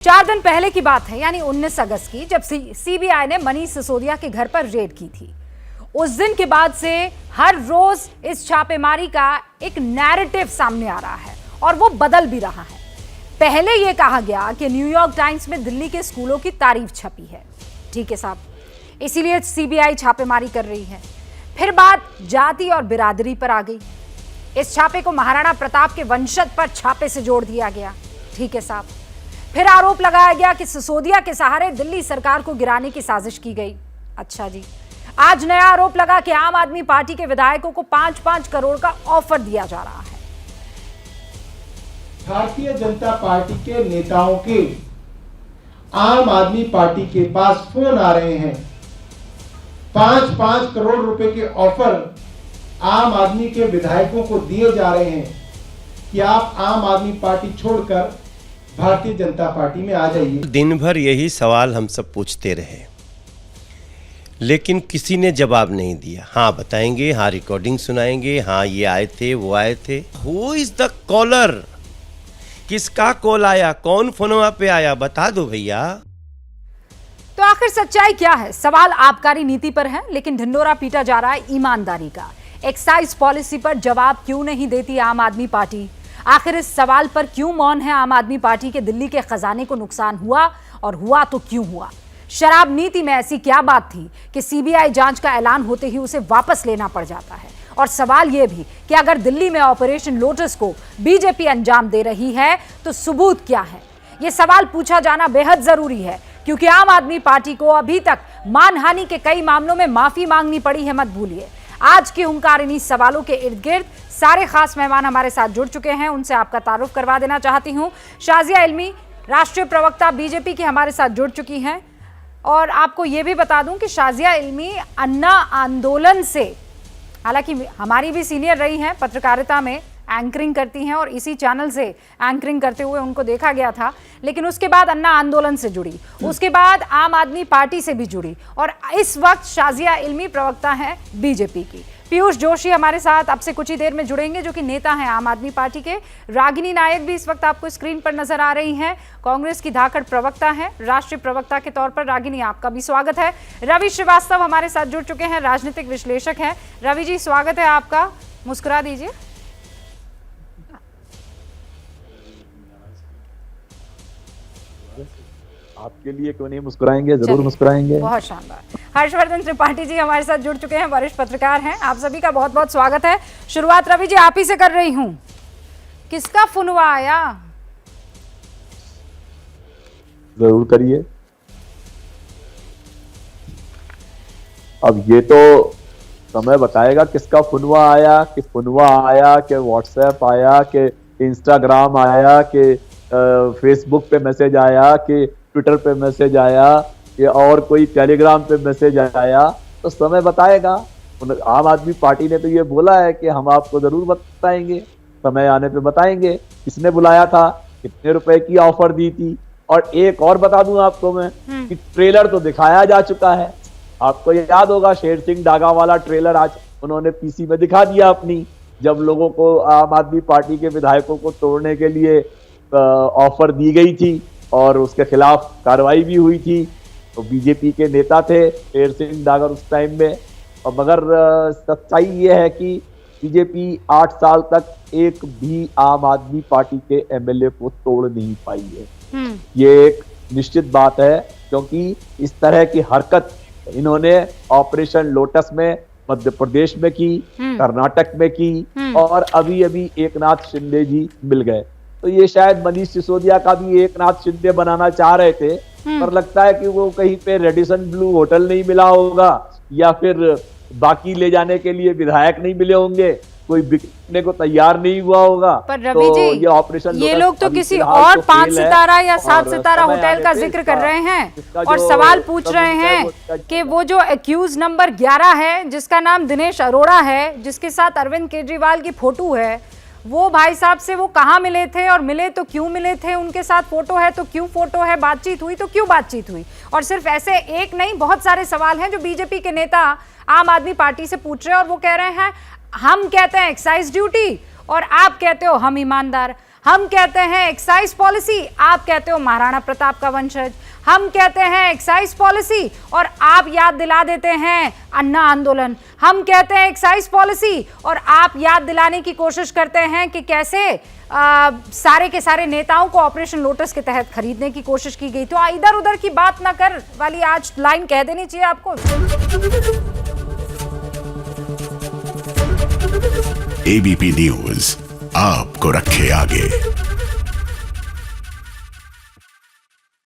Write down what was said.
4 दिन पहले की बात है, यानी 19 अगस्त की, जब सीबीआई ने मनीष सिसोदिया के घर पर रेड की थी। उस दिन के बाद से हर रोज इस छापेमारी का एक नैरेटिव सामने आ रहा है और वो बदल भी रहा है। पहले यह कहा गया कि न्यूयॉर्क टाइम्स में दिल्ली के स्कूलों की तारीफ छपी है, ठीक है साहब, इसीलिए सीबीआई छापेमारी कर रही है। फिर बात जाति और बिरादरी पर आ गई। इस छापे को महाराणा प्रताप के वंशज पर छापे से जोड़ दिया गया, ठीक है साहब। फिर आरोप लगाया गया कि सिसोदिया के सहारे दिल्ली सरकार को गिराने की साजिश की गई। अच्छा जी, आज नया आरोप लगा कि आम आदमी पार्टी के विधायकों को 5-5 करोड़ का ऑफर दिया जा रहा है। भारतीय जनता पार्टी के नेताओं के आम आदमी पार्टी के पास फोन आ रहे हैं। 5-5 करोड़ रुपए के ऑफर आम आदमी के विधायकों को दिए जा रहे हैं कि आप आम आदमी पार्टी छोड़कर भारतीय जनता पार्टी में आ जाइए। दिन भर यही सवाल हम सब पूछते रहे, लेकिन किसी ने जवाब नहीं दिया। हाँ बताएंगे, हाँ रिकॉर्डिंग सुनाएंगे, हाँ ये आए थे, वो आए थे। Who is the caller? किसका कॉल आया, कौन फोनवा पे आया, बता दो भैया। तो आखिर सच्चाई क्या है? सवाल आबकारी नीति पर है, लेकिन ढिंडोरा पीटा जा रहा है ईमानदारी का। एक्साइज पॉलिसी पर जवाब क्यों नहीं देती आम आदमी पार्टी? आखिर इस सवाल पर क्यों मौन है आम आदमी पार्टी के? दिल्ली के खजाने को नुकसान हुआ, और हुआ तो क्यों हुआ? शराब नीति में ऐसी क्या बात थी कि सीबीआई जांच का ऐलान होते ही उसे वापस लेना पड़ जाता है? और सवाल यह भी कि अगर दिल्ली में ऑपरेशन लोटस को बीजेपी अंजाम दे रही है तो सबूत क्या है? यह सवाल पूछा जाना बेहद जरूरी है, क्योंकि आम आदमी पार्टी को अभी तक मानहानि के कई मामलों में माफी मांगनी पड़ी है, मत भूलिए। आज की हुंकार इन्हीं सवालों के इर्द गिर्द सारे खास मेहमान हमारे साथ जुड़ चुके हैं, उनसे आपका तारुफ करवा देना चाहती हूं। शाजिया इल्मी, राष्ट्रीय प्रवक्ता बीजेपी की, हमारे साथ जुड़ चुकी हैं। और आपको यह भी बता दूं कि शाजिया इल्मी अन्ना आंदोलन से, हालांकि हमारी भी सीनियर रही हैं, पत्रकारिता में एंकरिंग करती हैं और इसी चैनल से एंकरिंग करते हुए उनको देखा गया था, लेकिन उसके बाद अन्ना आंदोलन से जुड़ी, उसके बाद आम आदमी पार्टी से भी जुड़ी, और इस वक्त शाजिया इल्मी प्रवक्ता हैं बीजेपी की। पीयूष जोशी हमारे साथ अब से कुछ ही देर में जुड़ेंगे, जो कि नेता हैं आम आदमी पार्टी के। रागिनी नायक भी इस वक्त आपको स्क्रीन पर नजर आ रही हैं, कांग्रेस की धाकड़ प्रवक्ता हैं, राष्ट्रीय प्रवक्ता के तौर पर। रागिनी, आपका भी स्वागत है। रवि श्रीवास्तव हमारे साथ जुड़ चुके हैं, राजनीतिक विश्लेषक हैं। रवि जी, स्वागत है आपका, मुस्कुरा दीजिए। आपके लिए क्यों नहीं मुस्कुराएंगे, जरूर मुस्कुराएंगे। बहुत शानदार। हर्षवर्धन त्रिपाठी जी हमारे साथ जुड़ चुके हैं, वरिष्ठ पत्रकार हैं। आप सभी का बहुत बहुत स्वागत है। शुरुआत रवि जी आप ही से कर रही हूं, किसका फुनवा आया? जरूर करिए। अब ये तो समय बताएगा किसका फुनवा आया, कि फुनवा आया, कि व्हाट्सएप आया, कि इंस्टाग्राम आया, कि फेसबुक पे मैसेज आया, कि ट्विटर पे मैसेज आया, कि और कोई टेलीग्राम पे मैसेज आया, तो समय बताएगा। आम आदमी पार्टी ने तो ये बोला है कि हम आपको जरूर बताएंगे, समय आने पे बताएंगे किसने बुलाया था, कितने रुपए की ऑफर दी थी। और एक और बता दूं आपको मैं कि ट्रेलर तो दिखाया जा चुका है। आपको याद होगा शेर सिंह डागा वाला ट्रेलर आज उन्होंने पीसी में दिखा दिया अपनी, जब लोगों को, आम आदमी पार्टी के विधायकों को तोड़ने के लिए ऑफर दी गई थी और उसके खिलाफ कार्रवाई भी हुई थी। तो बीजेपी के नेता थे शेर सिंह डागर उस टाइम में। और मगर सच्चाई ये है कि बीजेपी 8 साल तक एक भी आम आदमी पार्टी के एमएलए को तोड़ नहीं पाई है। ये एक निश्चित बात है, क्योंकि इस तरह की हरकत इन्होंने ऑपरेशन लोटस में मध्य प्रदेश में की, कर्नाटक में की, और अभी अभी एकनाथ शिंदे जी मिल गए। तो ये शायद मनीष सिसोदिया का भी एकनाथ शिंदे बनाना चाह रहे थे, पर लगता है कि वो कहीं पे रेडिसन ब्लू होटल नहीं मिला होगा, या फिर बाकी ले जाने के लिए विधायक नहीं मिले होंगे, कोई बिकने को तैयार नहीं हुआ होगा। पर रवि जी, ये ऑपरेशन, ये लोग तो किसी और 5 सितारा या 7 सितारा होटल का जिक्र कर रहे हैं और सवाल पूछ रहे हैं कि वो जो एक्यूज नंबर 11 है, जिसका नाम दिनेश अरोड़ा है, जिसके साथ अरविंद केजरीवाल की फोटो है, वो भाई साहब से वो कहाँ मिले थे, और मिले तो क्यों मिले थे, उनके साथ फोटो है तो क्यों फोटो है, बातचीत हुई तो क्यों बातचीत हुई? और सिर्फ ऐसे एक नहीं, बहुत सारे सवाल हैं जो बीजेपी के नेता आम आदमी पार्टी से पूछ रहे हैं, और वो कह रहे हैं हम कहते हैं एक्साइज ड्यूटी और आप कहते हो हम ईमानदार। हम कहते हैं एक्साइज पॉलिसी, आप कहते हो महाराणा प्रताप का वंशज। हम कहते हैं एक्साइज पॉलिसी और आप याद दिला देते हैं अन्ना आंदोलन। हम कहते हैं एक्साइज पॉलिसी और आप याद दिलाने की कोशिश करते हैं कि कैसे सारे के सारे नेताओं को ऑपरेशन लोटस के तहत खरीदने की कोशिश की गई। तो इधर उधर की बात ना कर वाली आज लाइन कह देनी चाहिए आपको। एबीपी न्यूज आपको रखे आगे।